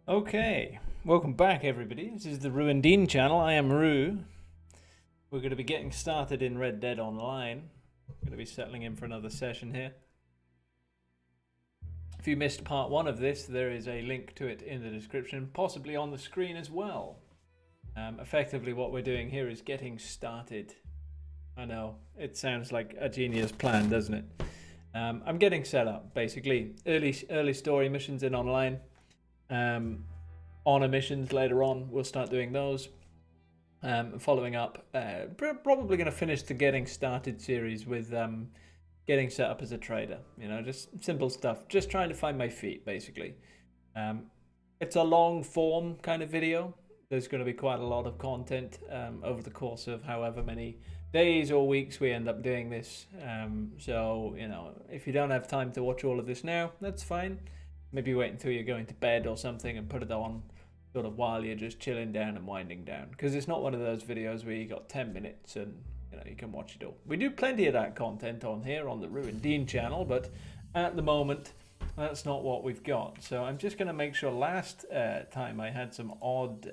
Okay, welcome back everybody. This is the Rue and Dean channel. I am Rue. We're going to be getting started in Red Dead Online. Going to be settling in for another session here. If you missed part one of this, there is a link to it in the description, possibly on the screen as well. Effectively what we're doing here is getting started. I know, it sounds like a genius plan, doesn't it? I'm getting set up, basically. Early story missions in online. Honor missions later on, we'll start doing those. Following up, probably going to finish the Getting Started series with getting set up as a trader. You know, just simple stuff. Just trying to find my feet, basically. It's a long form kind of video. There's going to be quite a lot of content over the course of however many days or weeks we end up doing this. So, you know, if you don't have time to watch all of this now, that's fine. Maybe wait until you're going to bed or something and put it on sort of while you're just chilling down and winding down. Because it's not one of those videos where you got 10 minutes and you know you can watch it all. We do plenty of that content on here on the Rue and Dean channel, but at the moment that's not what we've got. So I'm just going to make sure let time I had some odd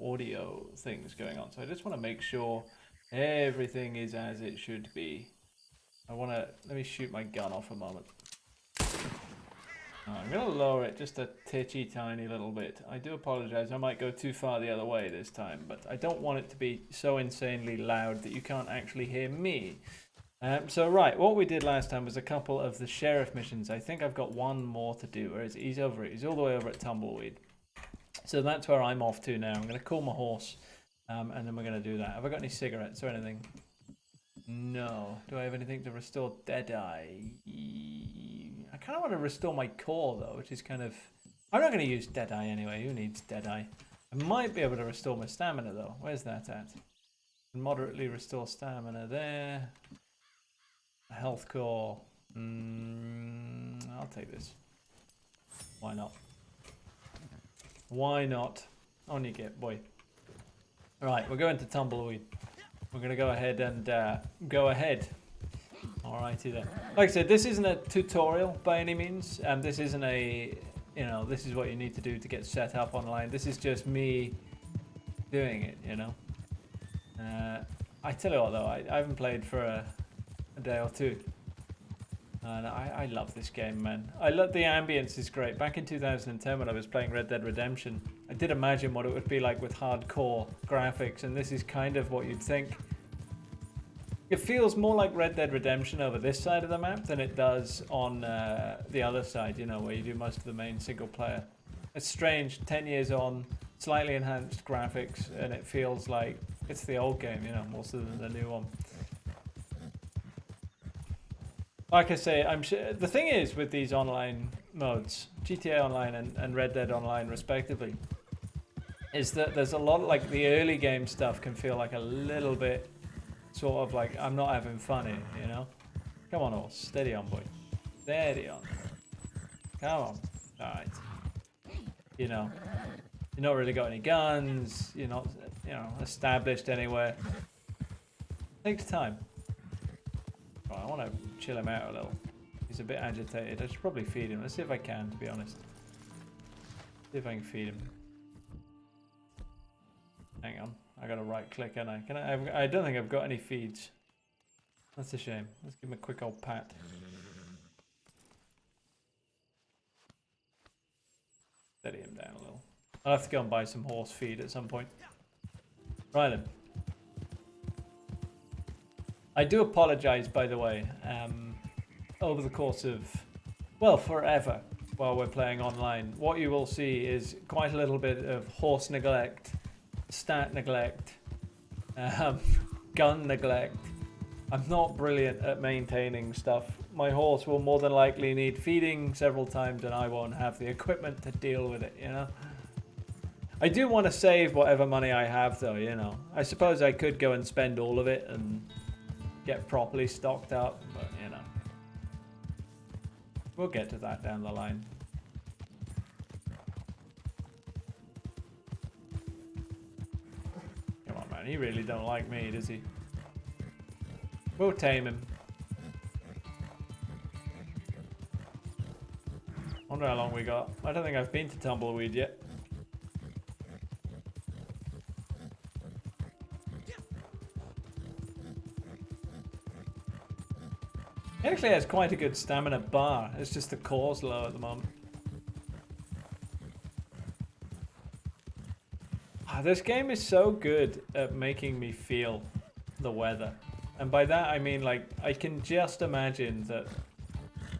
audio things going on. So I just want to make sure everything is as it should be. Let me shoot my gun off a moment. I'm going to lower it just a titchy tiny little bit. I do apologize, I might go too far the other way this time, but I don't want it to be so insanely loud that you can't actually hear me. So right, what we did last time was a couple of the sheriff missions. I think I've got one more to do. Where is he? He's all the way over at Tumbleweed. So that's where I'm off to now. I'm going to call my horse, and then we're going to do that. Have I got any cigarettes or anything? No. Do I have anything to restore Deadeye? I kind of want to restore my core though, which is kind of... I'm not going to use Deadeye anyway. Who needs Deadeye? I might be able to restore my stamina though. Where's that at? Moderately restore stamina there. A health core. I'll take this. Why not? Why not? On you get, boy. Right, we're going to Tumbleweed. We're going to go ahead and go ahead. Alrighty then. Like I said, this isn't a tutorial by any means. This isn't a, you know, this is what you need to do to get set up online. This is just me doing it, you know. I tell you what though, I haven't played for a day or two. And I love this game, man. I love the ambience is great. Back in 2010 when I was playing Red Dead Redemption, I did imagine what it would be like with hardcore graphics, and this is kind of what you'd think. It feels more like Red Dead Redemption over this side of the map than it does on the other side, you know, where you do most of the main single player. It's strange, 10 years on, slightly enhanced graphics, and it feels like it's the old game, you know, more so than the new one. Like I say, I'm sure the thing is with these online modes, GTA Online and Red Dead Online respectively, is that there's a lot of, like, the early game stuff can feel like a little bit sort of like I'm not having fun in, you know? Come on, horse. Steady on, boy. Steady on. Come on. Alright. You know, you're not really got any guns, you're not, you know, established anywhere. Takes time. Right, I want to chill him out a little. He's a bit agitated. I should probably feed him. Let's see if I can, to be honest. See if I can feed him. Hang on. I got to right click, and I don't think I've got any feeds. That's a shame. Let's give him a quick old pat. Steady him down a little. I'll have to go and buy some horse feed at some point. Right then. I do apologise, by the way, over the course of, well, forever, while we're playing online. What you will see is quite a little bit of horse neglect, stat neglect, gun neglect. I'm not brilliant at maintaining stuff. My horse will more than likely need feeding several times and I won't have the equipment to deal with it, you know? I do want to save whatever money I have though, you know. I suppose I could go and spend all of it and get properly stocked up, but you know. We'll get to that down the line. Come on, man. He really don't like me, does he? We'll tame him. Wonder how long we got. I don't think I've been to Tumbleweed yet. actually has quite a good stamina bar. It's just the core's low at the moment. This game is so good at making me feel the weather. And by that I mean, like, I can just imagine that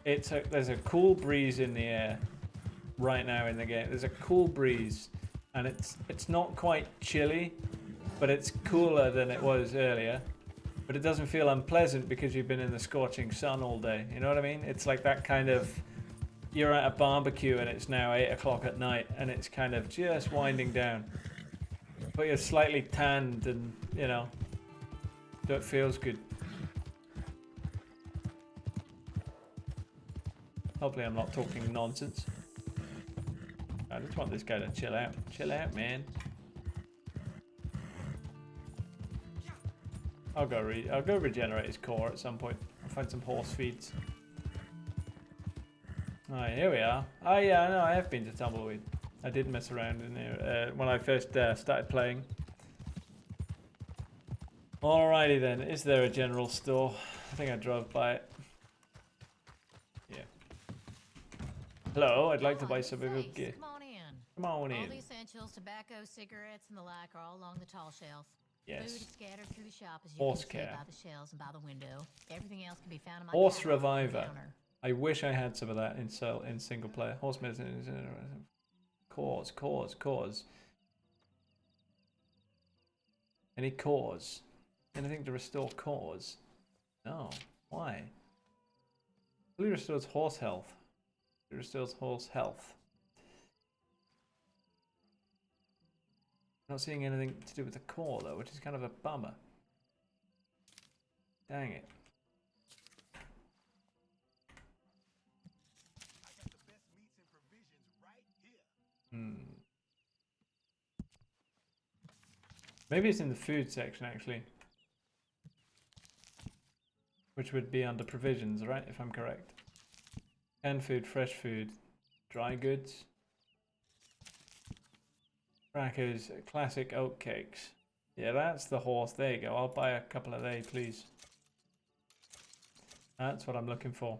there's a cool breeze in the air right now in the game. There's a cool breeze, and it's not quite chilly, but it's cooler than it was earlier. But it doesn't feel unpleasant because you've been in the scorching sun all day. You know what I mean? It's like that kind of, you're at a barbecue and it's now 8 o'clock at night and it's kind of just winding down. But you're slightly tanned and, you know, so it feels good. Hopefully I'm not talking nonsense. I just want this guy to chill out. Chill out, man. I'll go regenerate his core at some point. I'll find some horse feeds. Alright, here we are. Oh yeah, I know, I have been to Tumbleweed. I did mess around in here when I first started playing. Alrighty then, is there a general store? I think I drove by it. Yeah. Hello, I'd like to buy some of your gear. Come on in. Come on in. All the essentials, tobacco, cigarettes, and the like are all along the tall shelf. Yes. Food is scattered through the shop as you Horse can see care. by the shelves and by the window. Everything else can be found in my Horse catalog on the reviver. counter. I wish I had some of that in single player. Horse medicine. Cause. Any cause? Anything to restore cause? No. Why? Fully restores horse health. It restores horse health. Not seeing anything to do with the core though, which is kind of a bummer. Dang it. Maybe it's in the food section actually. Which would be under provisions, right? If I'm correct. Canned food, fresh food, dry goods. Crackers, classic oat cakes. Yeah, that's the horse. There you go. I'll buy a couple of they, please. That's what I'm looking for.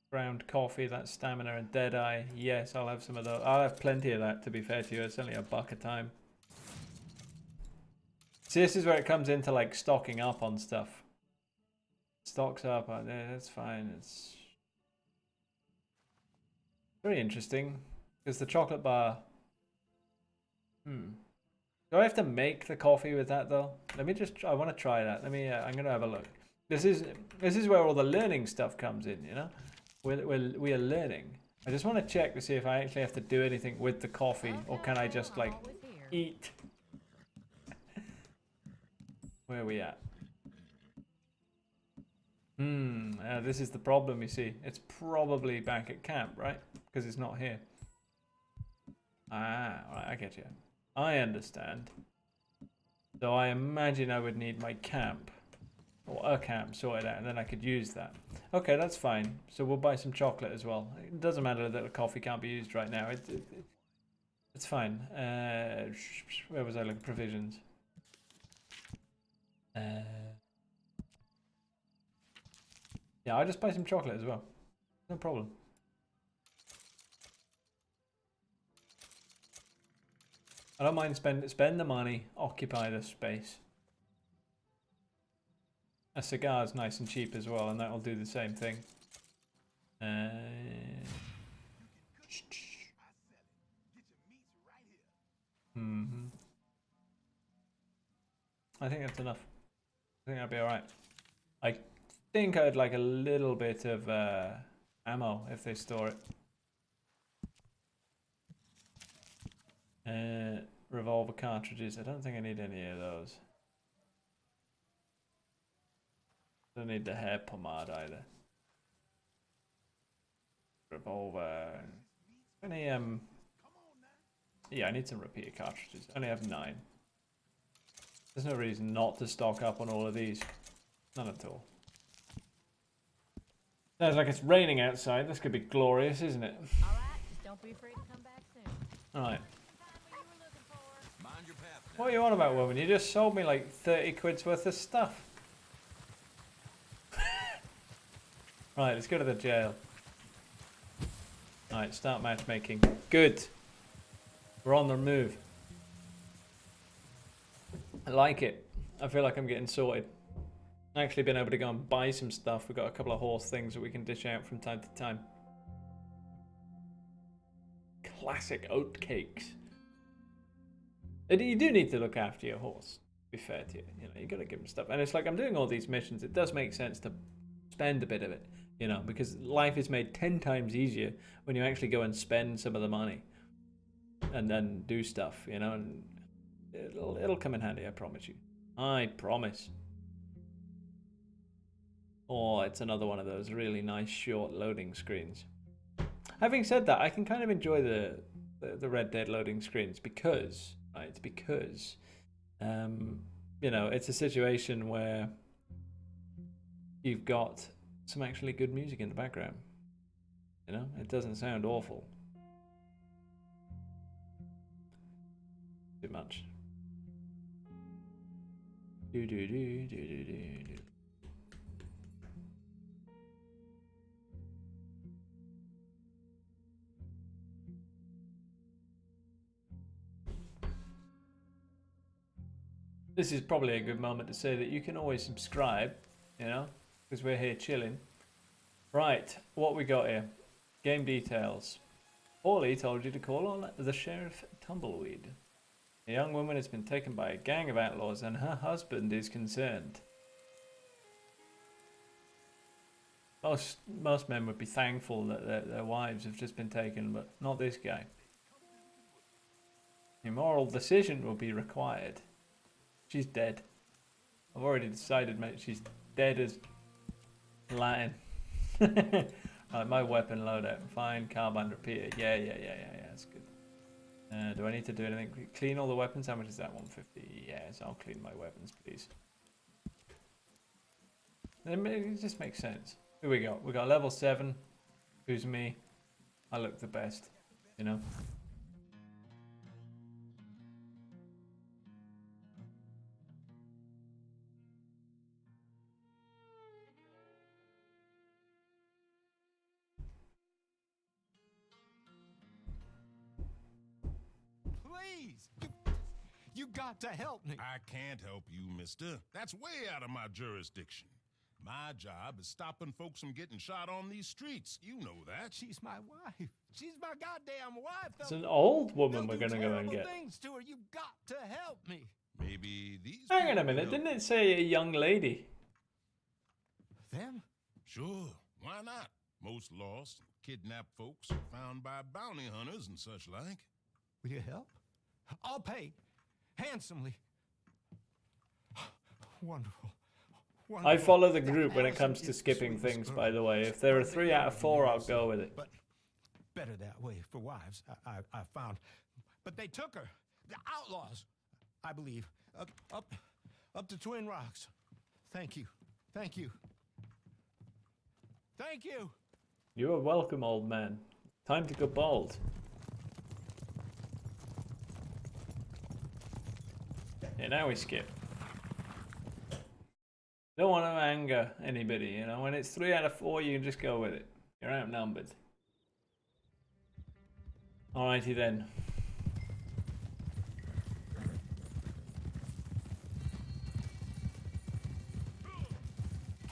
Ground coffee, that's stamina and deadeye. Yes, I'll have some of those. I'll have plenty of that, to be fair to you. It's only $1 a time. See, this is where it comes into like stocking up on stuff. Stocks up, that's fine. It's very interesting because the chocolate bar. Do I have to make the coffee with that though? Let me just. I want to try that. Let me. I'm gonna have a look. This is where all the learning stuff comes in. You know, we are learning. I just want to check to see if I actually have to do anything with the coffee, or can I just like eat? Where are we at? This is the problem, you see. It's probably back at camp, right? Because it's not here. Ah, right, I get you. I understand. So I imagine I would need my camp. Or a camp sorted out, and then I could use that. Okay, that's fine. So we'll buy some chocolate as well. It doesn't matter that the coffee can't be used right now. It's fine. Where was I looking? Provisions. Yeah, I'll just buy some chocolate as well. No problem. I don't mind spend the money, occupy the space. A cigar is nice and cheap as well, and that'll do the same thing. I think that's enough. I think that'll be alright. I think I'd like a little bit of ammo if they store it. Revolver cartridges. I don't think I need any of those. Don't need the hair pomade either. Revolver. Any yeah, I need some repeater cartridges. I only have 9. There's no reason not to stock up on all of these. None at all. Sounds like it's raining outside. This could be glorious, isn't it? Alright, just don't be afraid to come back soon. Alright. What are you on about, woman? You just sold me like 30 quid's worth of stuff. Right, let's go to the jail. Alright, start matchmaking. Good. We're on the move. I like it. I feel like I'm getting sorted. Actually been able to go and buy some stuff. We've got a couple of horse things that we can dish out from time to time. Classic oat cakes. And you do need to look after your horse, to be fair to you. You know, you got to give him stuff. And it's like I'm doing all these missions. It does make sense to spend a bit of it, you know, because life is made 10 times easier when you actually go and spend some of the money and then do stuff, you know, and it'll come in handy, I promise you. I promise. Oh, it's another one of those really nice short loading screens. Having said that, I can kind of enjoy the Red Dead loading screens because, right, you know, it's a situation where you've got some actually good music in the background. You know, it doesn't sound awful. Too much. Do do do do do do do. This is probably a good moment to say that you can always subscribe, you know, because we're here chilling. Right, what we got here? Game details. Paulie told you to call on the Sheriff Tumbleweed. A young woman has been taken by a gang of outlaws and her husband is concerned. Most men would be thankful that their wives have just been taken, but not this guy. A moral decision will be required. She's dead. I've already decided, mate, she's dead as Latin. Right, my weapon loadout. Fine, carbine repeater. Yeah, that's good. Do I need to do anything? Clean all the weapons? How much is that? 150. Yes, I'll clean my weapons, please. It just makes sense. Who we got? We got level 7. Who's me? I look the best, you know? Please, you got to help me. I can't help you, mister. That's way out of my jurisdiction. My job is stopping folks from getting shot on these streets. You know that. She's my wife. She's my goddamn wife. It's an old woman we're They'll gonna do go and terrible get. things to her. You got to help me. Maybe these. Hang on a people minute, will- didn't it say a young lady? Them? Sure, why not? Most lost, kidnapped folks are found by bounty hunters and such like. Will you help? I'll pay handsomely. Wonderful. I follow the group when it comes to skipping things, by the way. If there are 3 out of 4, I'll go with it. But better that way for wives, I found. But they took her. The outlaws, I believe. Up to Twin Rocks. Thank you. Thank you. Thank you. You are welcome, old man. Time to go bald. Yeah, now we skip. Don't want to anger anybody, you know. When it's 3 out of 4, you can just go with it. You're outnumbered. Alrighty then.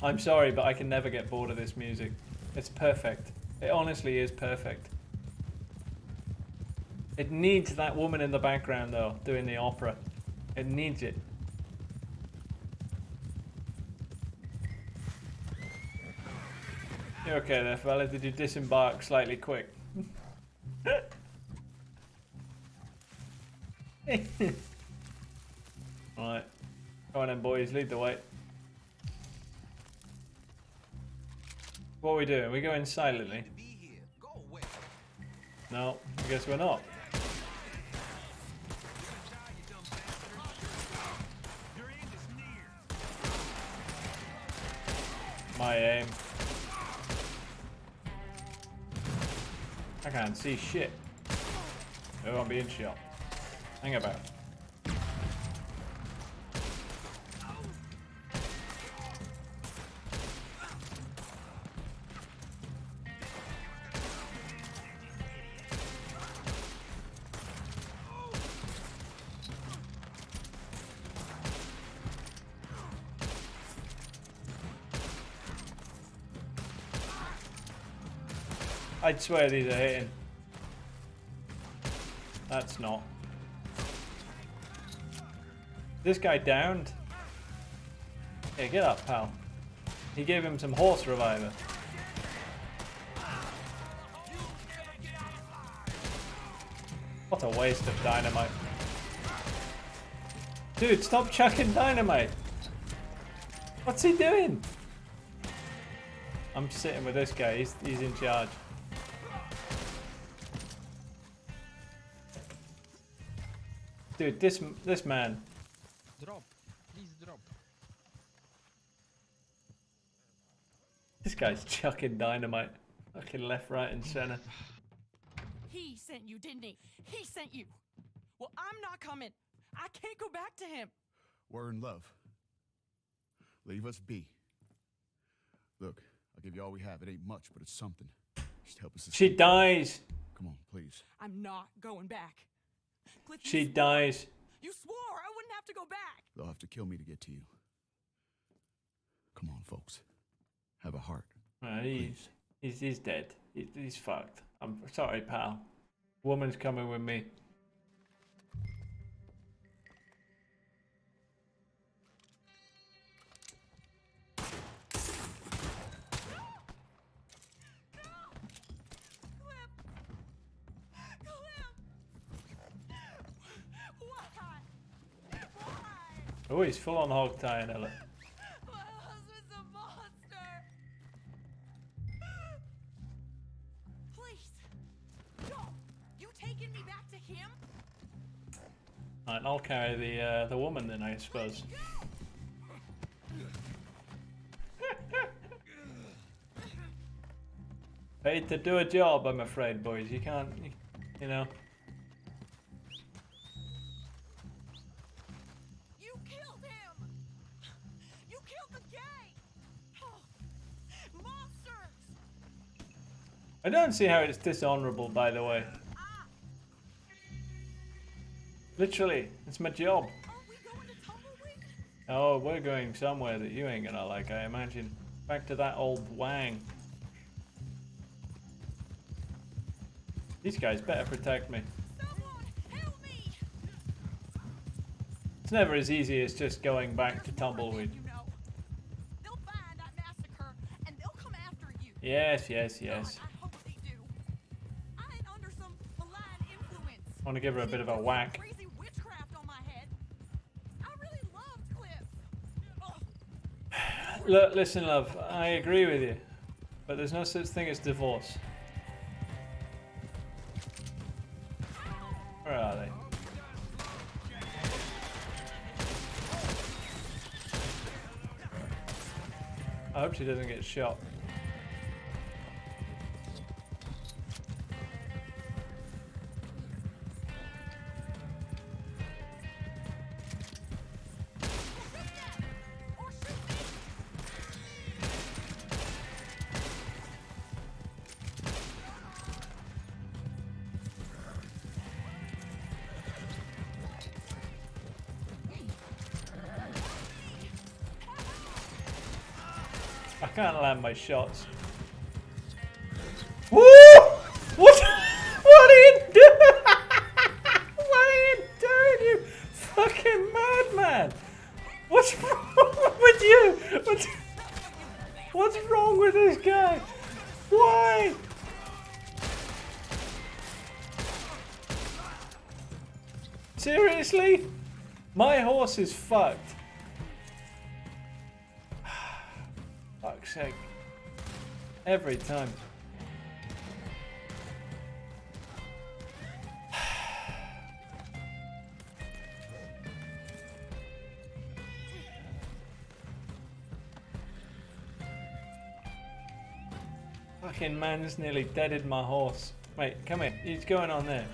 I'm sorry, but I can never get bored of this music. It's perfect. It honestly is perfect. It needs that woman in the background, though, doing the opera. It needs it. You okay there, fella? Did you disembark slightly quick? Alright. Come on then, boys. Lead the way. What are we doing? We going silently? No, I guess we're not. My aim. I can't see shit. Oh, I'm being shot. Hang about. I'd swear these are hitting. That's not. This guy downed. Yeah, get up, pal. He gave him some horse reviver. What a waste of dynamite. Dude, stop chucking dynamite. What's he doing? I'm sitting with this guy. He's in charge. Dude, this man. Drop. Please drop. This guy's chucking dynamite. Fucking left, right, and center. He sent you, didn't he? He sent you. Well, I'm not coming. I can't go back to him. We're in love. Leave us be. Look, I'll give you all we have. It ain't much, but it's something. Just help us. She escape. dies. Come on, please. I'm not going back. Cliff, you She swore. dies. You swore I wouldn't have to go back. They'll have to kill me to get to you. Come on, folks. Have a heart. He's dead. He's fucked. I'm sorry, pal. Woman's coming with me. Oh, he's full on hog tying Ella. My husband's a monster. Please, no. You taking me back to him? Alright, I'll carry the woman then, I suppose. Paid to do a job, I'm afraid, boys. You can't, you know. You killed him. You killed the gang. Oh, monsters. I don't see how it's dishonorable, by the way. Literally, it's my job. Are we going to Tumbleweed? Oh, we're going somewhere that you ain't gonna like, I imagine. Back to that old Wang. These guys better protect me. Someone help me. It's never as easy as just going back to Tumbleweed. You know. They'll find that massacre and they'll come after you. Yes, yes, yes. God, I hope they do. I ain't under some malign influence. I want to give her a bit of a whack. Crazy witchcraft on my head. I really loved Cliff. Oh, Look, listen, love, I agree with you. But there's no such thing as divorce. Where are they? I hope she doesn't get shot. I can't land my shots. Woo! What? What are you doing? What are you doing, you fucking madman? What's wrong with you? What's wrong with this guy? Why? Seriously? My horse is fucked. Fuck's sake. Every time. Fucking man's nearly deaded my horse. Wait, come here. He's going on there.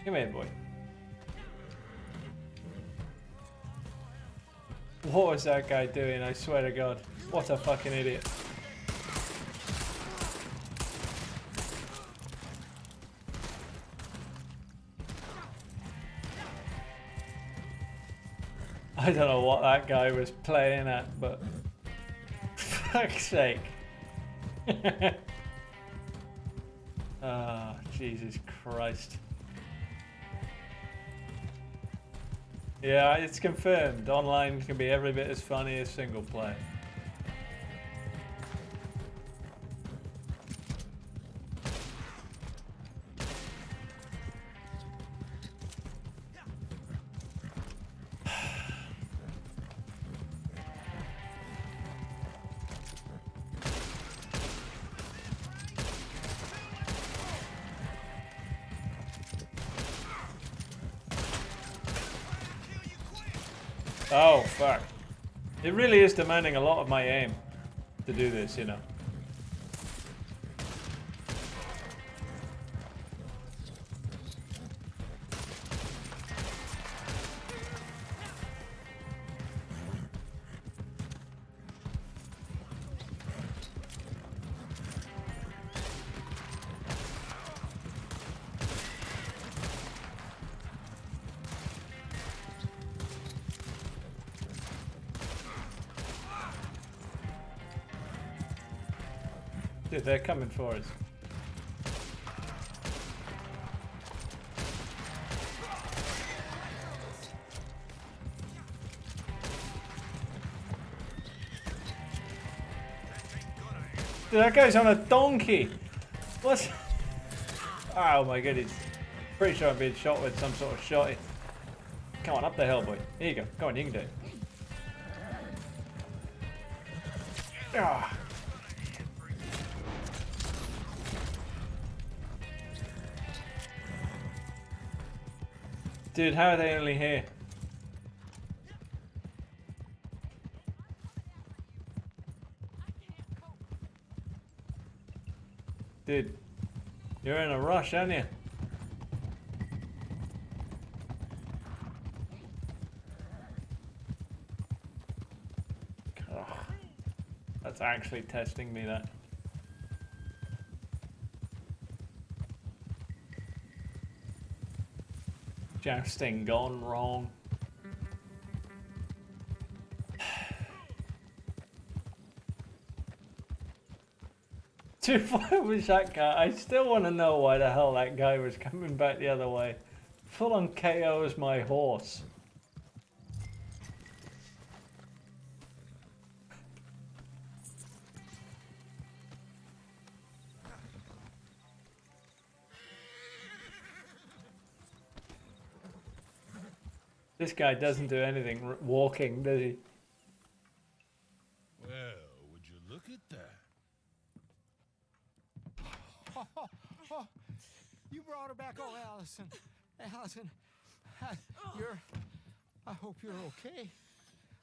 Come here, boy. What was that guy doing? I swear to God. What a fucking idiot. I don't know what that guy was playing at, but fuck's sake. Ah, Jesus Christ. Yeah, it's confirmed. Online can be every bit as funny as single player. Oh, fuck. It really is demanding a lot of my aim to do this, you know. Dude, they're coming for us. Dude, that guy's on a donkey. What? Oh my goodness. Pretty sure I'm being shot with some sort of shotty. Come on, up the hill, boy. Here you go. Come on, you can do it. Ah. Dude, how are they only here? Dude, you're in a rush, aren't you? Ugh. That's actually testing me, that. Jousting gone wrong. Dude, why was that guy? I still want to know why the hell that guy was coming back the other way. Full on KOs my horse. This guy doesn't do anything walking, does he? Well, would you look at that? Oh, you brought her back. Oh, Allison. Allison, I hope you're okay.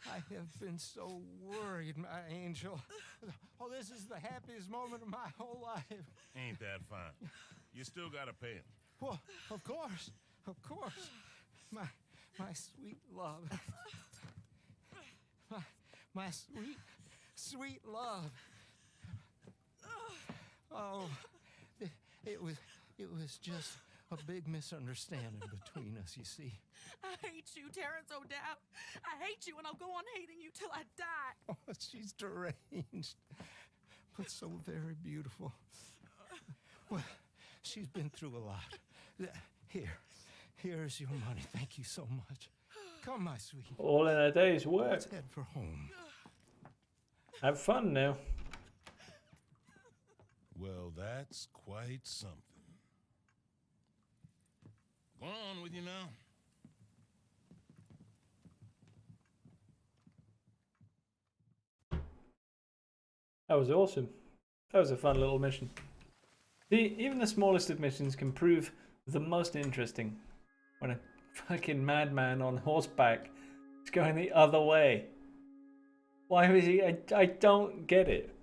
I have been so worried, my angel. Oh, this is the happiest moment of my whole life. Ain't that fine? You still gotta pay him. Well, of course. My sweet love. My sweet, sweet love. Oh, it was just a big misunderstanding between us, you see. I hate you, Terrence O'Dowd. I hate you, and I'll go on hating you till I die. Oh, she's deranged, but so very beautiful. Well, she's been through a lot. Here's your money. Thank you so much. Come, my sweet. All in a day's work. Let's head for home. Have fun now. Well, that's quite something. Go on with you now. That was awesome. That was a fun little mission. Even the smallest of missions can prove the most interesting when a fucking madman on horseback is going the other way. Why was he? I don't get it.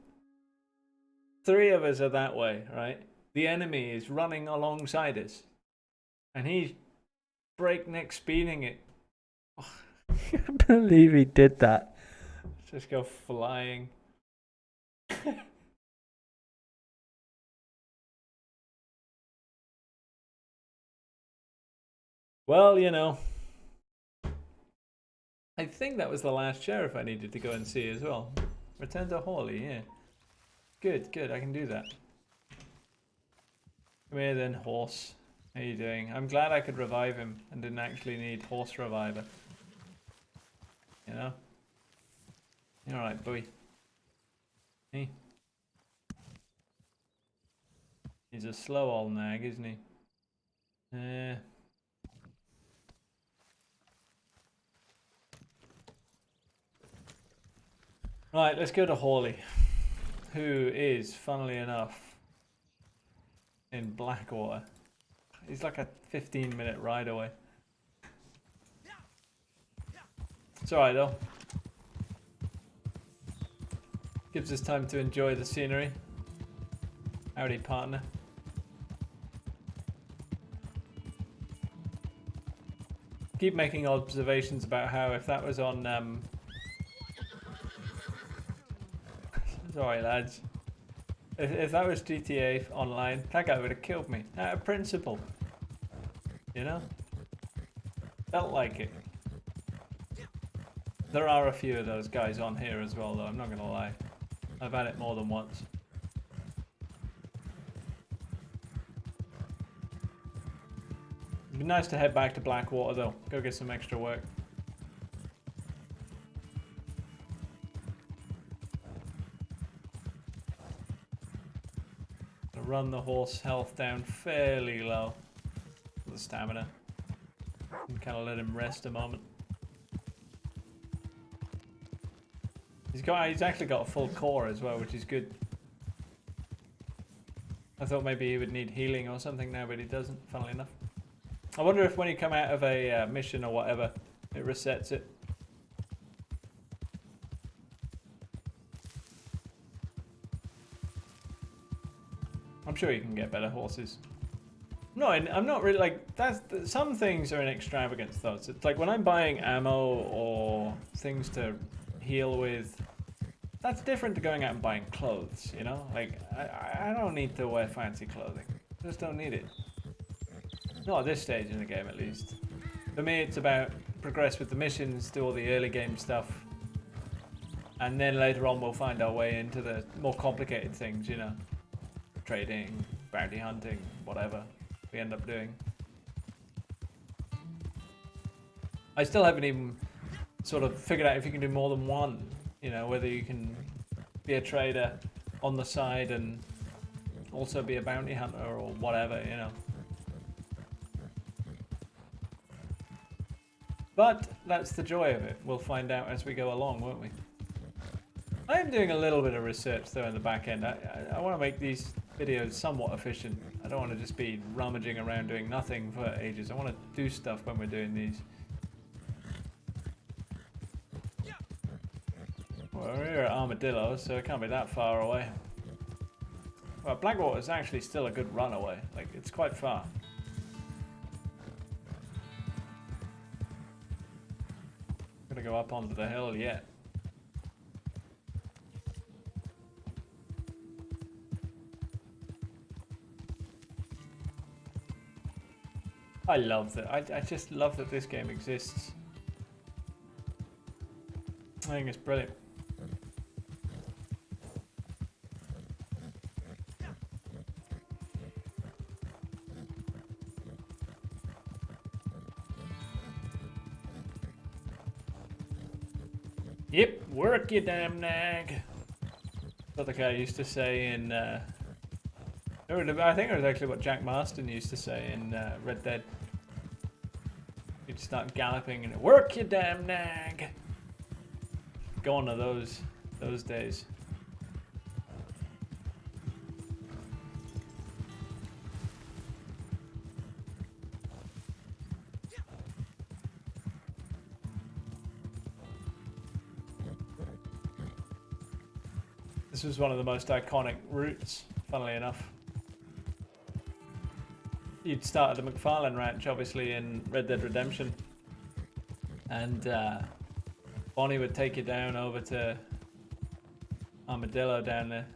3 of us are that way, right? The enemy is running alongside us. And he's breakneck speeding it. I can't believe he did that. Let's just go flying. Well, you know, I think that was the last sheriff I needed to go and see as well. Return to Hawley, yeah. Good, good, I can do that. Come here then, horse. How you doing? I'm glad I could revive him and didn't actually need horse reviver. You know? You're alright, boy. Hey. He's a slow old nag, isn't he? Right, let's go to Hawley, who is, funnily enough, in Blackwater. He's like a 15-minute ride away. It's alright though. Gives us time to enjoy the scenery. Howdy, partner. Keep making observations about how if that was on sorry lads. If that was GTA Online, that guy would have killed me. Out of principle. You know? Felt like it. There are a few of those guys on here as well though, I'm not gonna lie. I've had it more than once. It'd be nice to head back to Blackwater though, go get some extra work. Run the horse health down fairly low for the stamina and kind of let him rest a moment. He's actually got a full core as well, which is good. I thought maybe he would need healing or something now, but he doesn't, funnily enough. I wonder if when you come out of a mission or whatever, it resets it. I'm sure you can get better horses. No, I'm not really like some things are an extravagance though. It's like when I'm buying ammo or things to heal with, that's different to going out and buying clothes. You know, like I don't need to wear fancy clothing. I just don't need it. Not at this stage in the game, at least. For me, it's about progress with the missions, do all the early game stuff, and then later on we'll find our way into the more complicated things. You know. Trading, bounty hunting, whatever we end up doing. I still haven't even sort of figured out if you can do more than one, you know, whether you can be a trader on the side and also be a bounty hunter or whatever, you know. But that's the joy of it. We'll find out as we go along, won't we? I am doing a little bit of research though in the back end. I want to make these videos somewhat efficient. I don't want to just be rummaging around doing nothing for ages. I want to do stuff when we're doing these. Well, we're here at Armadillo, so it can't be that far away. Well, Blackwater is actually still a good run away. Like, it's quite far. Gonna go up onto the hill yet. I love that. I just love that this game exists. I think it's brilliant. Yep, work you damn nag. That's what the guy used to say in I think it was actually what Jack Marston used to say in Red Dead. He'd start galloping and work you damn nag. Gone are those days. This was one of the most iconic routes, funnily enough. You'd start at the McFarlane Ranch, obviously, in Red Dead Redemption. And Bonnie would take you down over to Armadillo down there.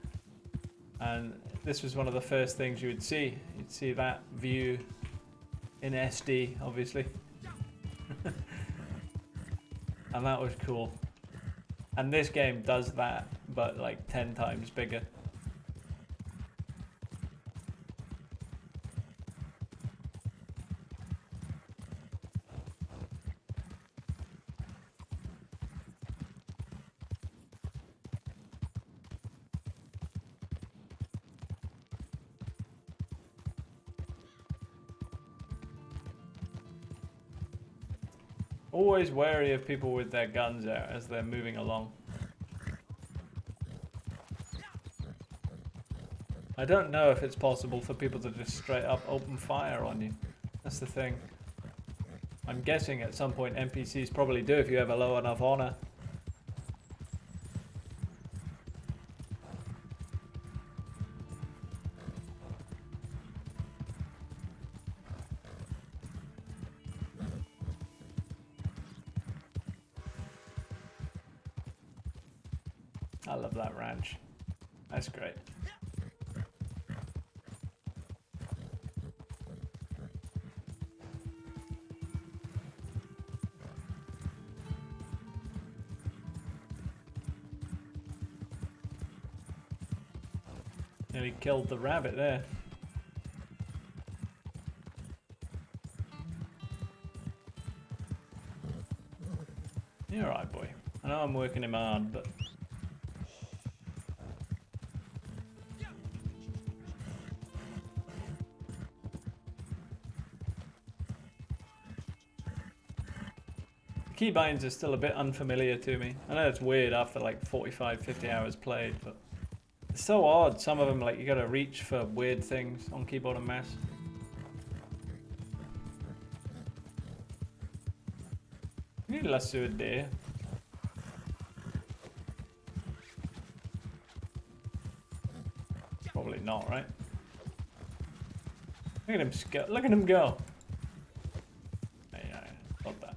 And this was one of the first things you would see. You'd see that view in SD, obviously. And that was cool. And this game does that, but like 10 times bigger. Always wary of people with their guns out as they're moving along. I don't know if it's possible for people to just straight up open fire on you. That's the thing. I'm guessing at some point NPCs probably do if you have a low enough honor. I love that ranch. That's great. Nearly killed the rabbit there. You're alright, boy. I know I'm working him hard, but... Keybinds are still a bit unfamiliar to me. I know it's weird after like 45, 50 hours played, but... It's so odd. Some of them, like, you gotta reach for weird things on keyboard and mouse. Can you lasso a deer? Probably not, right? Look at him look at him go. Yeah, love that.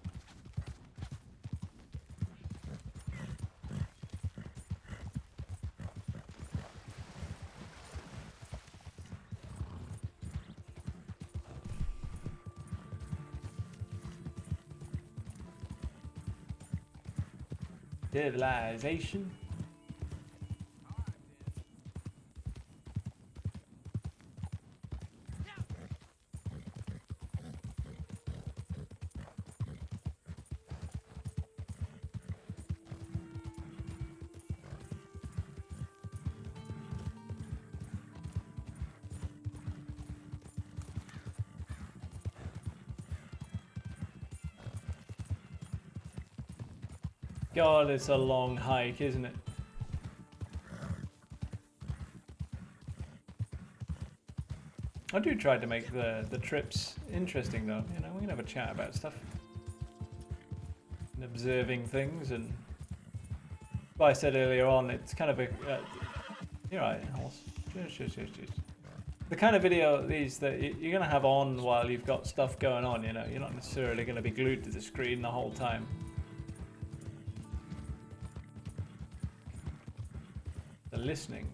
Civilization. God, it's a long hike, isn't it? I do try to make the trips interesting, though. You know, we can have a chat about stuff. And observing things, and... Well, I said earlier on, it's kind of a... you're right, horse. Cheers. The kind of video these that you're going to have on while you've got stuff going on, you know. You're not necessarily going to be glued to the screen the whole time. The listening.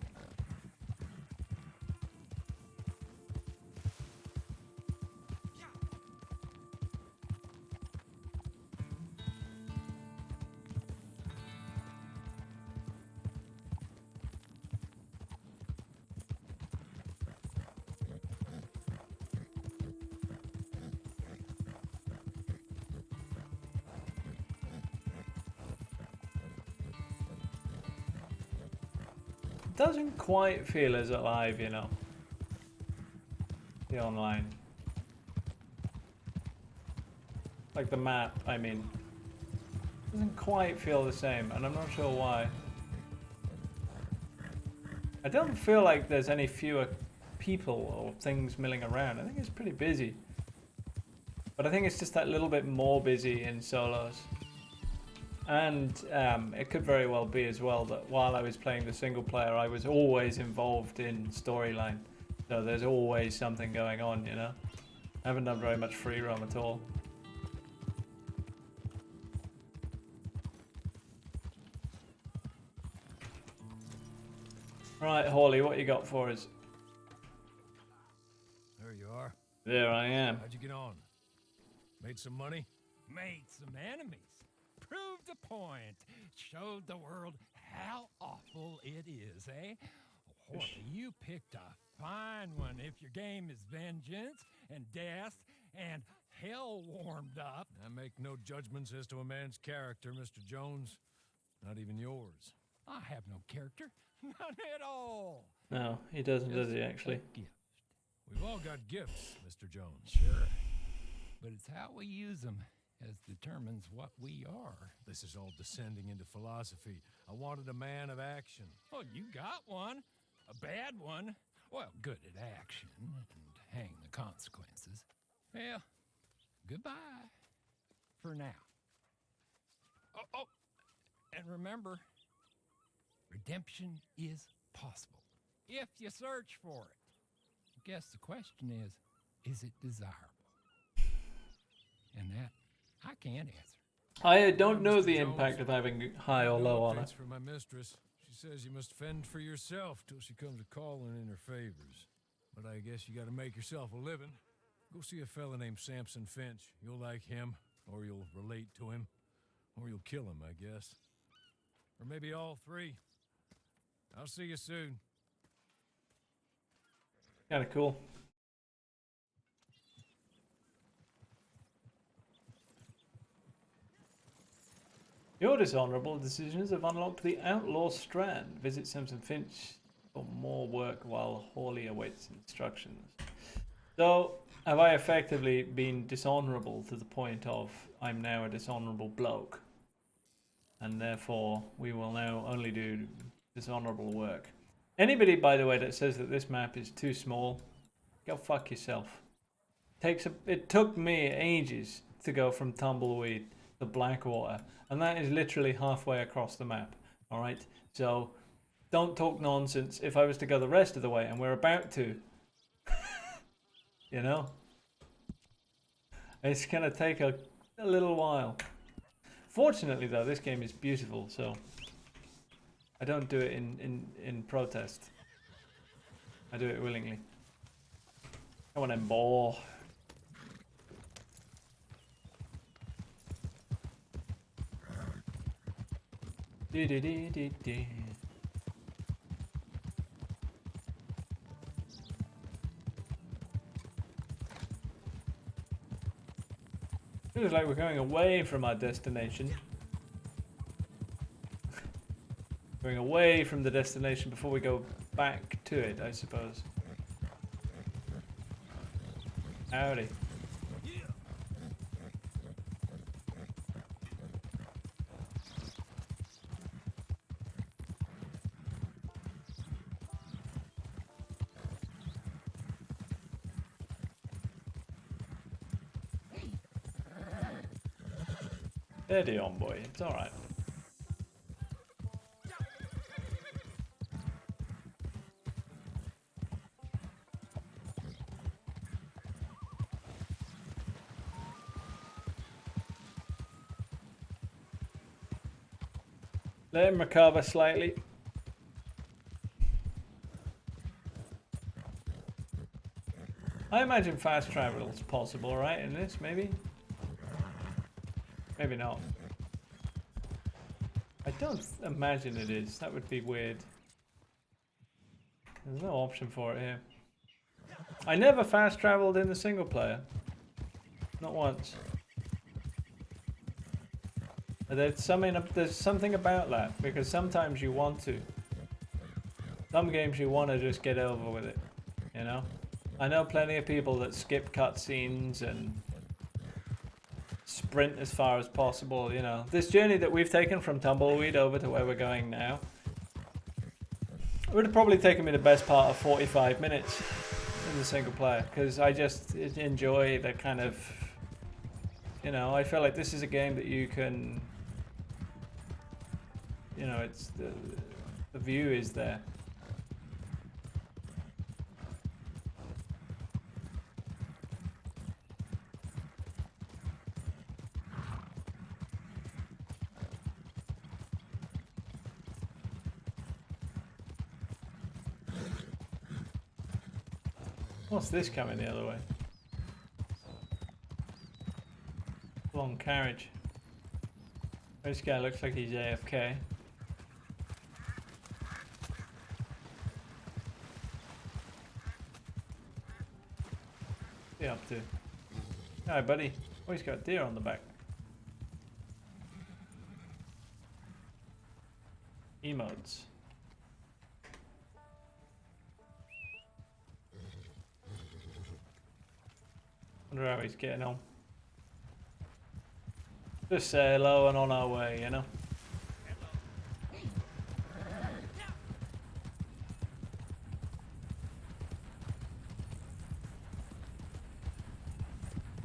Doesn't quite feel as alive, you know. The online. Like the map, I mean. Doesn't quite feel the same, and I'm not sure why. I don't feel like there's any fewer people or things milling around. I think it's pretty busy. But I think it's just that little bit more busy in solos. And it could very well be as well that while I was playing the single player, I was always involved in storyline. So there's always something going on, you know. I haven't done very much free roam at all. Right, Hawley, what you got for us? There you are. There I am. How'd you get on? Made some money? Made some enemies. proved a point. Showed the world how awful it is, eh? Boy, you picked a fine one if your game is vengeance and death and hell warmed up. I make no judgments as to a man's character, Mr. Jones. Not even yours. I have no character. None at all. No, he doesn't, does he, actually? A gift. We've all got gifts, Mr. Jones. Sure. But it's how we use them as determines what we are. This is all descending into philosophy. I wanted a man of action. Oh, you got one. A bad one. Well, good at action and hang the consequences. Well, goodbye for now. Oh, and remember, redemption is possible if you search for it. I guess the question is it desirable? And that I can't answer. I don't know Mr. the Jones, impact of having high or low on it. Thanks for my mistress. She says you must fend for yourself till she comes a calling in her favors. But I guess you gotta make yourself a living. Go see a fella named Samson Finch. You'll like him, or you'll relate to him, or you'll kill him, I guess. Or maybe all three. I'll see you soon. Kind of cool. Your dishonorable decisions have unlocked the Outlaw Strand. Visit Simpson Finch for more work while Hawley awaits instructions. So, have I effectively been dishonorable to the point of I'm now a dishonorable bloke? And therefore, we will now only do dishonorable work. Anybody, by the way, that says that this map is too small, go fuck yourself. It took me ages to go from Tumbleweed to Blackwater, and that is literally halfway across the map. Alright, so don't talk nonsense if I was to go the rest of the way, and we're about to. You know? It's gonna take a little while. Fortunately though, this game is beautiful, so I don't do it in protest. I do it willingly. Come on then, boy. Do. Feels like we're going away from our destination. Going away from the destination before we go back to it, I suppose. Howdy. Steady on, boy. It's alright. Let him recover slightly. I imagine fast travel is possible, right? In this, maybe? Maybe not. I don't imagine it is. That would be weird. There's no option for it here. I never fast traveled in the single player. Not once. There's something about that, because sometimes you want to. Some games you want to just get over with it, you know? I know plenty of people that skip cutscenes and sprint as far as possible, you know. This journey that we've taken from Tumbleweed over to where we're going now, it would have probably taken me the best part of 45 minutes in the single player, because I just enjoy the kind of, you know, I feel like this is a game that you can, you know, it's the view is there. What's this coming the other way? Long carriage. This guy looks like he's AFK. What's he up to? Hi, buddy. Oh, he's got a deer on the back. Emotes. Wonder how he's getting on. Just say hello and on our way, you know?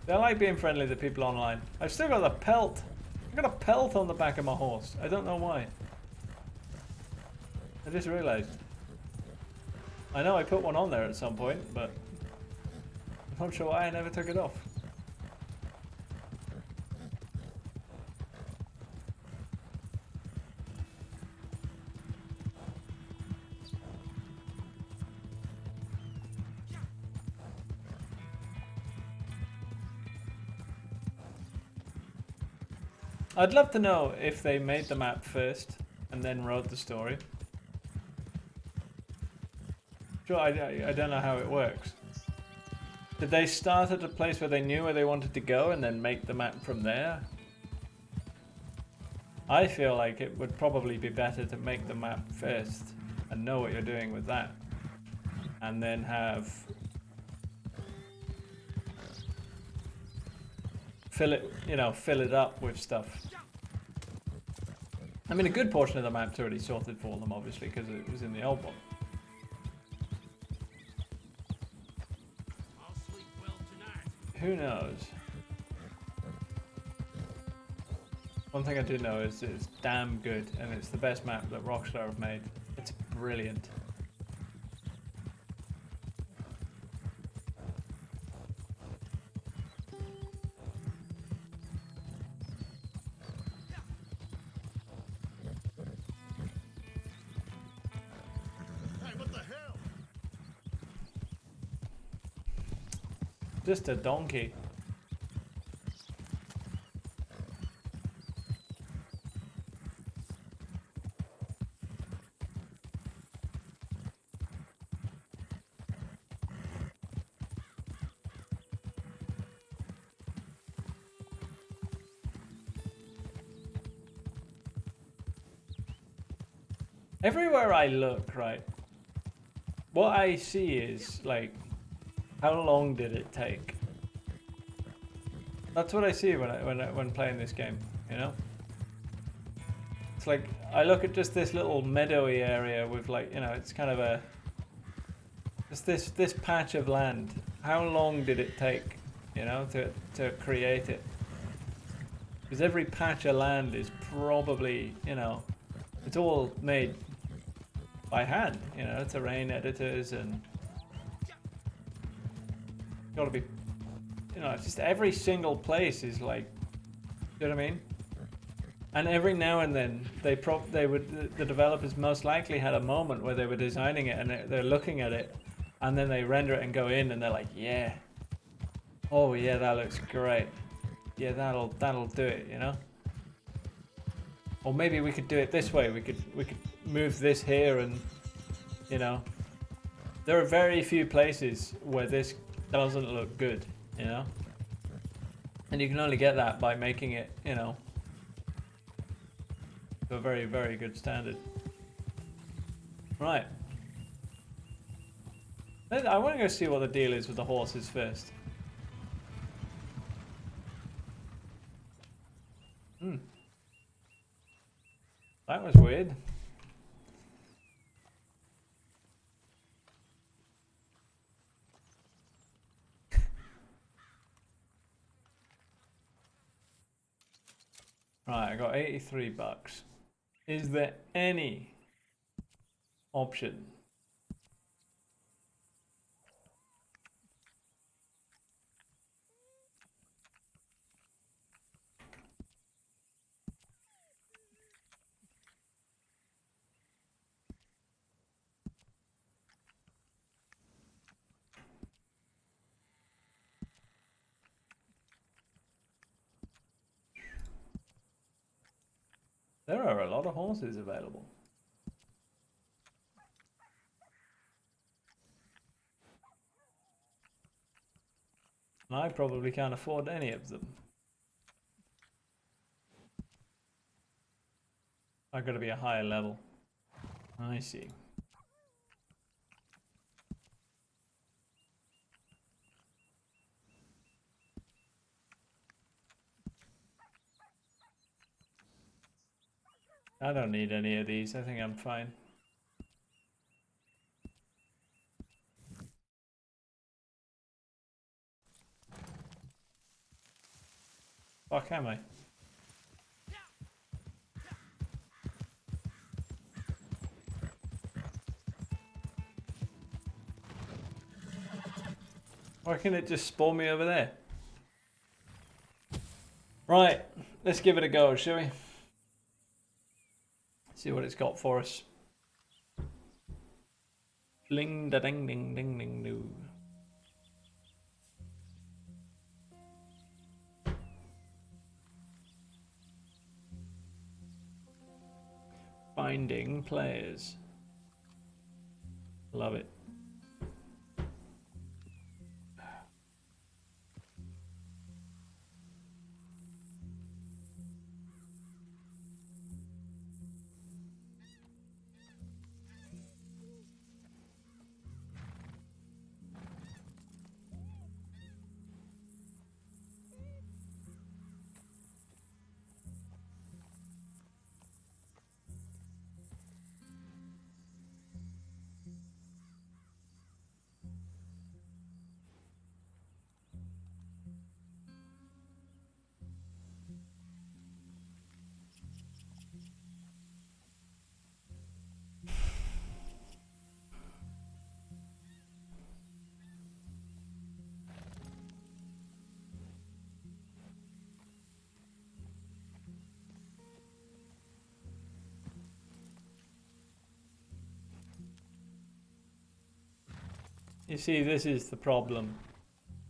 I like being friendly to people online. I've still got a pelt. I've got a pelt on the back of my horse. I don't know why. I just realised. I know I put one on there at some point, but I'm not sure why I never took it off. I'd love to know if they made the map first and then wrote the story. Sure, I don't know how it works. Did they start at a place where they knew where they wanted to go and then make the map from there? I feel like it would probably be better to make the map first and know what you're doing with that. And then have... fill it up with stuff. I mean, a good portion of the map's already sorted for them, obviously, because it was in the old one. I'll sleep well tonight. Who knows? One thing I do know is it's damn good, and it's the best map that Rockstar have made. It's brilliant. Just a donkey. Everywhere I look, right, what I see is like, how long did it take? That's what I see when playing this game, you know? It's like, I look at just this little meadowy area with like, you know, it's kind of a... Just this patch of land. How long did it take, you know, to create it? Because every patch of land is probably, you know, it's all made by hand, you know, terrain editors and... Gotta be, you know, just every single place is like, you know what I mean? And every now and then the developers most likely had a moment where they were designing it and they're looking at it, and then they render it and go in and they're like, yeah, oh yeah, that looks great, yeah, that'll do it, you know? Or maybe we could do it this way. We could move this here, and you know, there are very few places where this doesn't look good, you know, and you can only get that by making it, you know, to a very, very good standard. Right, I want to go see what the deal is with the horses first. That was weird. Right, I got 83 bucks. Is there any option? There are a lot of horses available. And I probably can't afford any of them. I've got to be a higher level. I see. I don't need any of these. I think I'm fine. Fuck am I? Why can't it just spawn me over there? Right, let's give it a go, shall we? See what it's got for us. Bling da ding ding ding ding doo. Finding players. Love it. You see, this is the problem.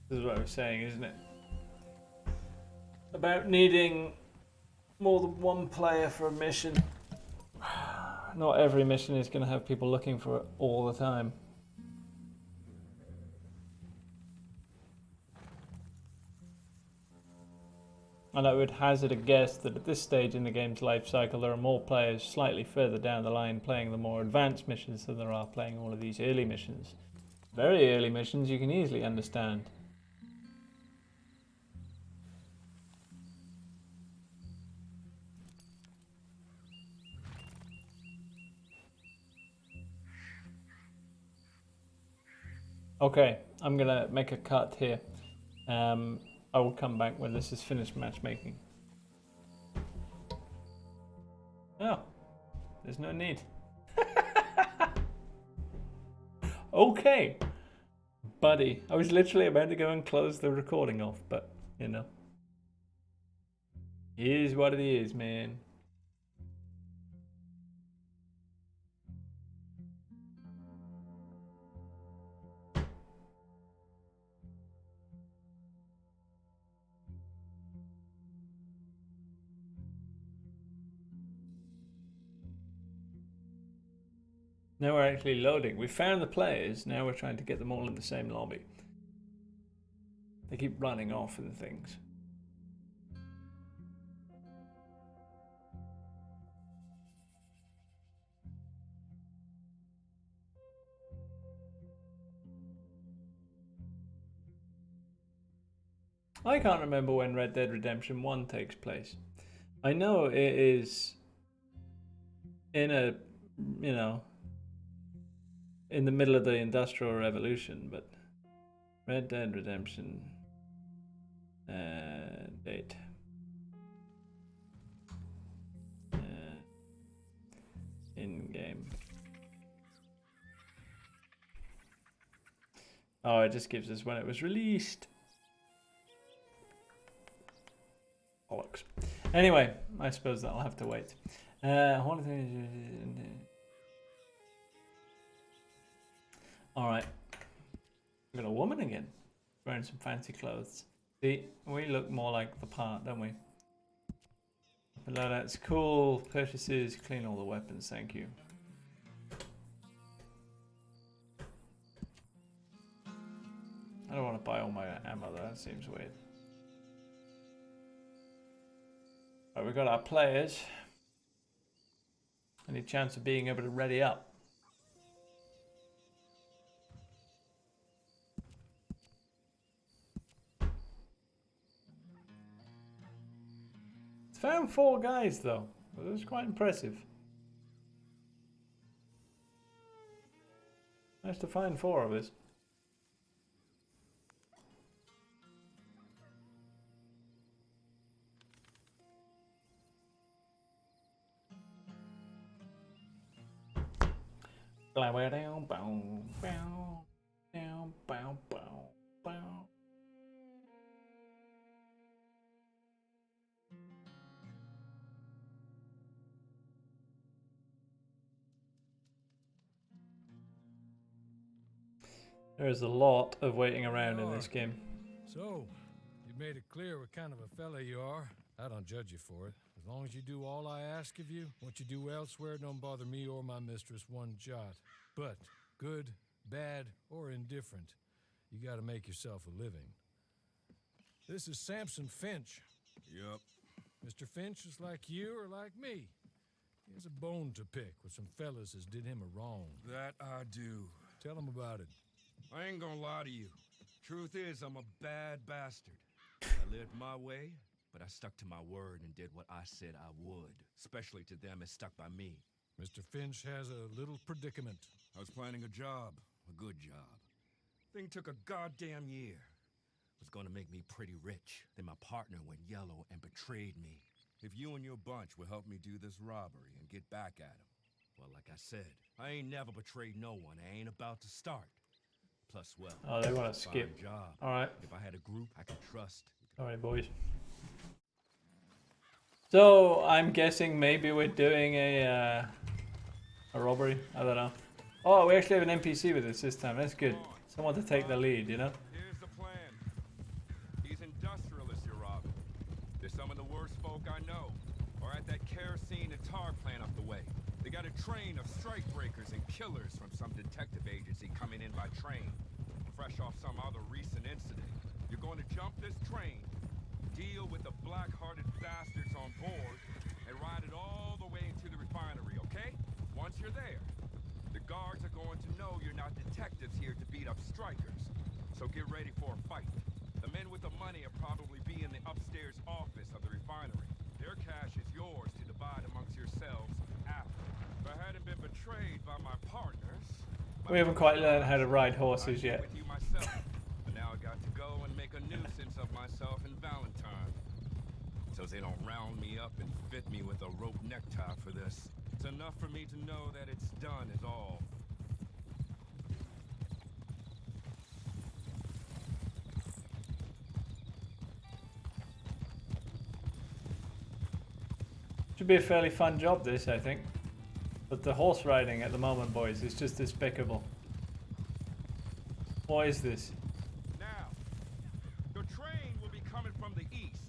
This is what I was saying, isn't it? About needing more than one player for a mission. Not every mission is going to have people looking for it all the time. And I would hazard a guess that at this stage in the game's life cycle, there are more players slightly further down the line playing the more advanced missions than there are playing all of these early missions. Very early missions you can easily understand. Okay, I'm gonna make a cut here. I will come back when this is finished matchmaking. Oh, there's no need. Okay, buddy. I was literally about to go and close the recording off, but you know. Here's what it is, man. Now we're actually loading. We found the players, now we're trying to get them all in the same lobby. They keep running off and things. I can't remember when Red Dead Redemption 1 takes place. I know it is in a, you know, in the middle of the Industrial Revolution, but Red Dead Redemption date. In game. Oh, it just gives us when it was released. Bollocks. Anyway, I suppose that'll have to wait. Alright. We got a woman again. Wearing some fancy clothes. See, we look more like the part, don't we? Below that's cool. Purchases, clean all the weapons, thank you. I don't want to buy all my ammo though, that seems weird. Right, we've got our players. Any chance of being able to ready up? It's found 4 guys though. It was quite impressive. Nice to find 4 of us. Down, bow, bow, down, bow, bow, bow. There's a lot of waiting around in this game. So, you made it clear what kind of a fella you are. I don't judge you for it. As long as you do all I ask of you, what you do elsewhere don't bother me or my mistress one jot. But, good, bad, or indifferent, you gotta make yourself a living. This is Samson Finch. Yep. Mr. Finch is like you or like me. He has a bone to pick with some fellas as did him a wrong. That I do. Tell him about it. I ain't gonna lie to you. Truth is, I'm a bad bastard. I lived my way, but I stuck to my word and did what I said I would. Especially to them as stuck by me. Mr. Finch has a little predicament. I was planning a job. A good job. Thing took a goddamn year. Was gonna make me pretty rich. Then my partner went yellow and betrayed me. If you and your bunch will help me do this robbery and get back at him, well, like I said, I ain't never betrayed no one. I ain't about to start. Plus, well, Oh, they want to skip. Job. Alright. If I had a group I could trust. Alright, boys. So, I'm guessing maybe we're doing a robbery. I don't know. Oh, we actually have an NPC with us this time. That's good. Someone to take the lead, you know? Here's the plan. These industrialists you're robbing. They're some of the worst folk I know. Or at that kerosene and tar plant up the way. They got a train of strike breakers and killers from some detective agency coming in by train. Fresh off some other recent incident. You're going to jump this train, deal with the black-hearted bastards on board, and ride it all the way into the refinery, okay? Once you're there, the guards are going to know you're not detectives here to beat up strikers. So get ready for a fight. The men with the money will probably be in the upstairs office of the refinery. Their cash is yours to divide amongst yourselves after. If I hadn't been betrayed by my partners... We haven't quite learned how to ride horses yet. With you myself. But now I got to go and make a nuisance of myself and Valentine. So they don't round me up and fit me with a rope necktie for this. It's enough for me to know that it's done is all. Should be a fairly fun job, this, I think. But the horse riding at the moment, boys, is just despicable. What is this? Now, the train will be coming from the east.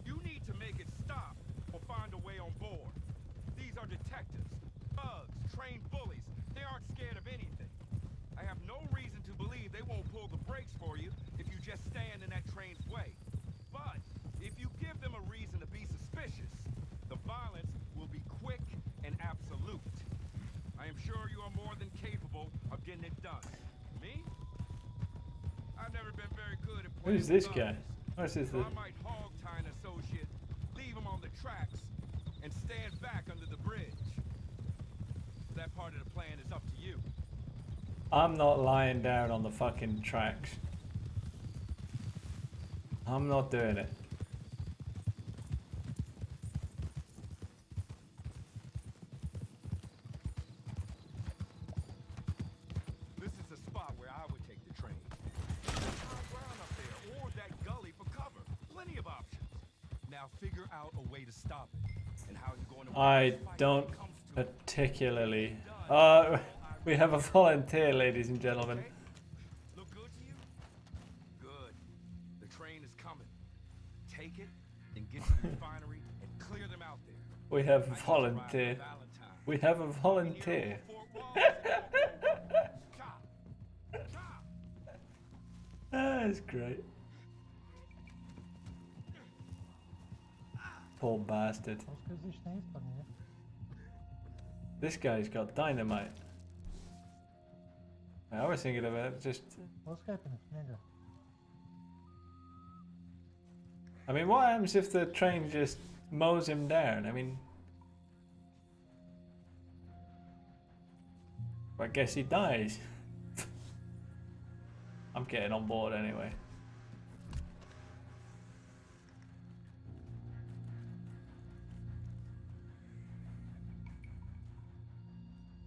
You need to make it stop or find a way on board. These are detectives, thugs, trained bullies. They aren't scared of anything. I have no reason to believe they won't pull the brakes for you if you just stand in that train's way. But if you give them a reason to be suspicious, the violence will be quick and absolute. I am sure you are more than capable of getting it done. Me? I've never been very good at playing Who's this with guy? others. What's this? So I might hog tie an associate, leave him on the tracks, and stand back under the bridge. That part of the plan is up to you. I'm not lying down on the fucking tracks. I'm not doing it. This is the spot where I would take the train. High ground up there, or that gully for cover. Plenty of options. Now figure out a way to stop it, and how you're going to. I don't particularly. We have a volunteer, ladies and gentlemen. Look good to you? Good. The train is coming. Take it and get to the refinery and clear them out there. We have a volunteer. We have a volunteer. That's great. Poor bastard. As coisas têm isso para mim. This guy's got dynamite. I was thinking about just. What's happening, nigga? I mean, what happens if the train just mows him down? I mean, I guess he dies. I'm getting on board anyway.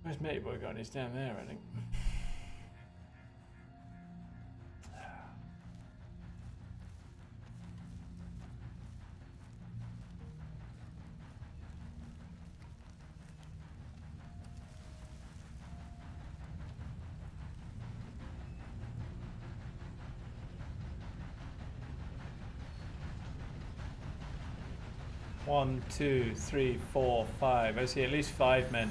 Where's Matey Boy gone? He's down there, I think. One, two, three, four, five. I see at least 5 men.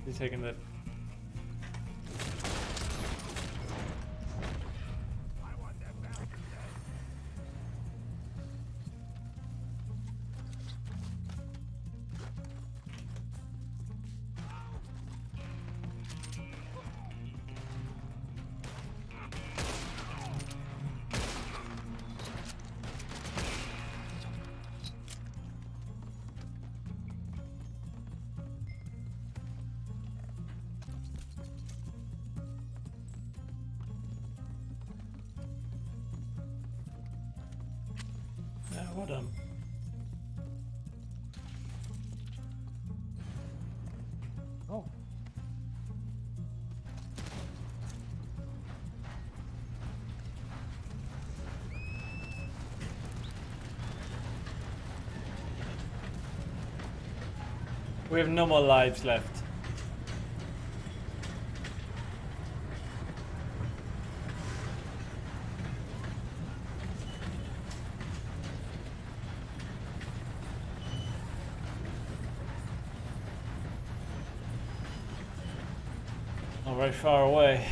He's taking the. Well done. Oh. We have no more lives left. Not very far away.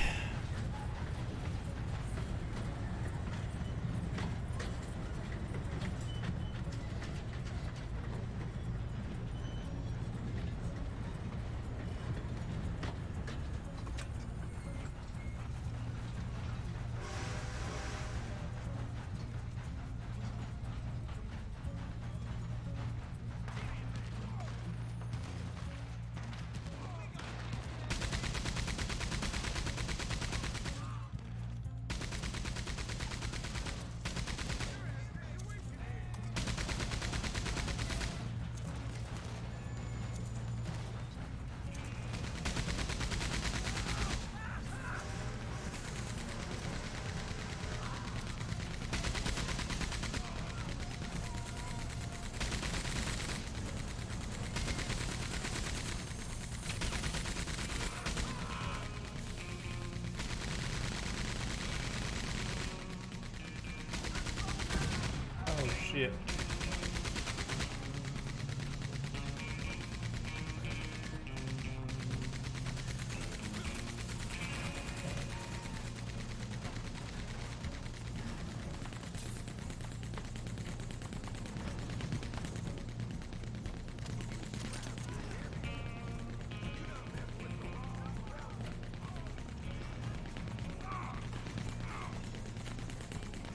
Oh shit.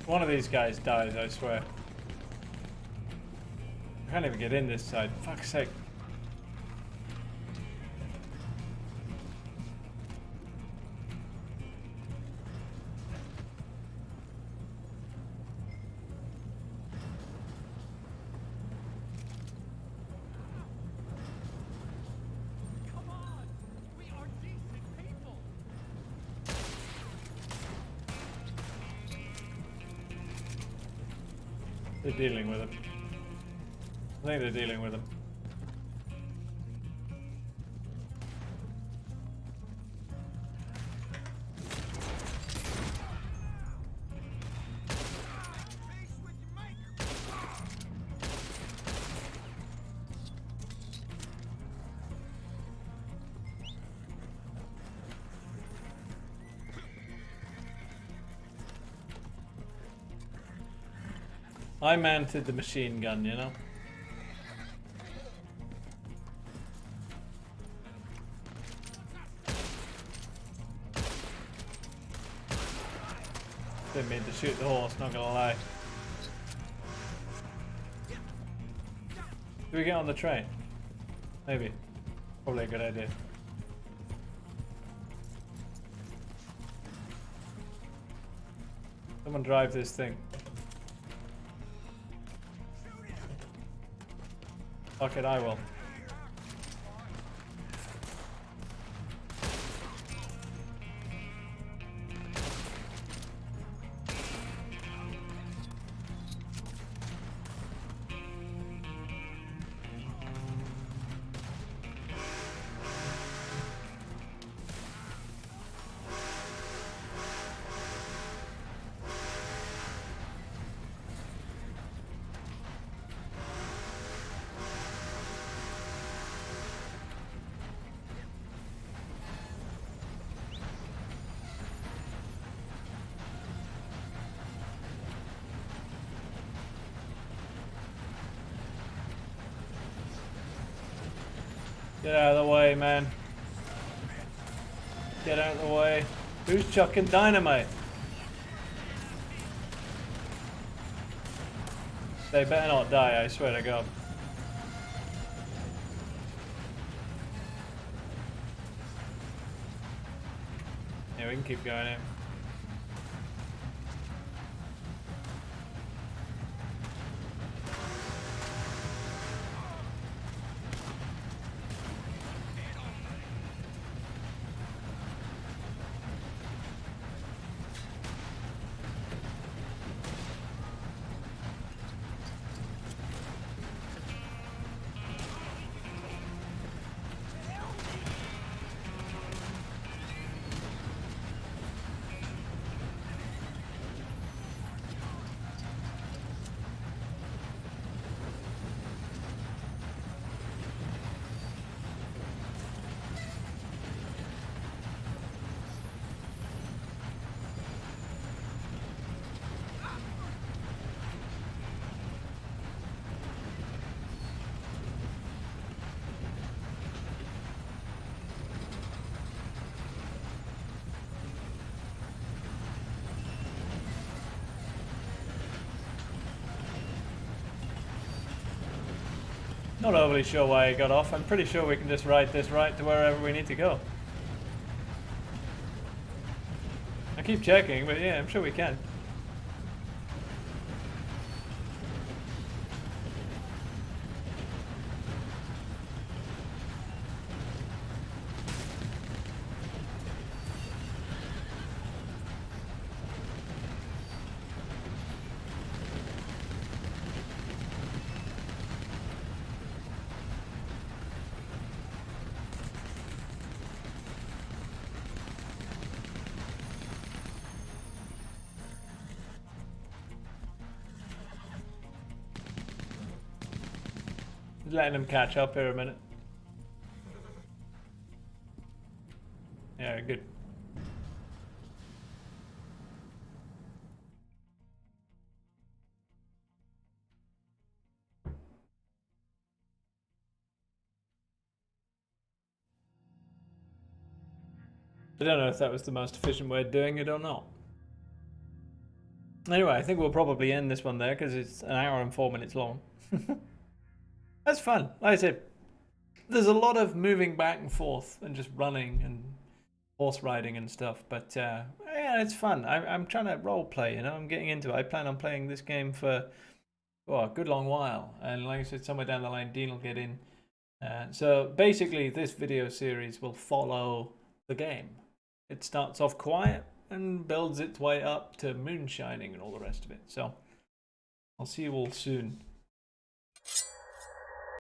One of these guys dies, I swear. I can't even get in this side. Fuck's sake. Come on! We are decent people! They're dealing with him. I think they're dealing with him. I mounted the machine gun, you know? Didn't mean to shoot the horse, not gonna lie. Do we get on the train? Maybe. Probably a good idea. Someone drive this thing. Fuck it, I will. Get out of the way, man. Get out of the way. Who's chucking dynamite? They better not die, I swear to God. Yeah, we can keep going in. Not overly sure why he got off. I'm pretty sure we can just ride this right to wherever we need to go. I keep checking, but yeah, I'm sure we can. Letting him catch up here a minute. Yeah, good. I don't know if that was the most efficient way of doing it or not. Anyway, I think we'll probably end this one there because it's an hour and 4 minutes long. That's fun. Like I said, there's a lot of moving back and forth and just running and horse riding and stuff. But yeah, it's fun. I'm trying to role play, you know. I'm getting into it. I plan on playing this game for a good long while. And like I said, somewhere down the line, Dean will get in. So basically, this video series will follow the game. It starts off quiet and builds its way up to moonshining and all the rest of it. So I'll see you all soon.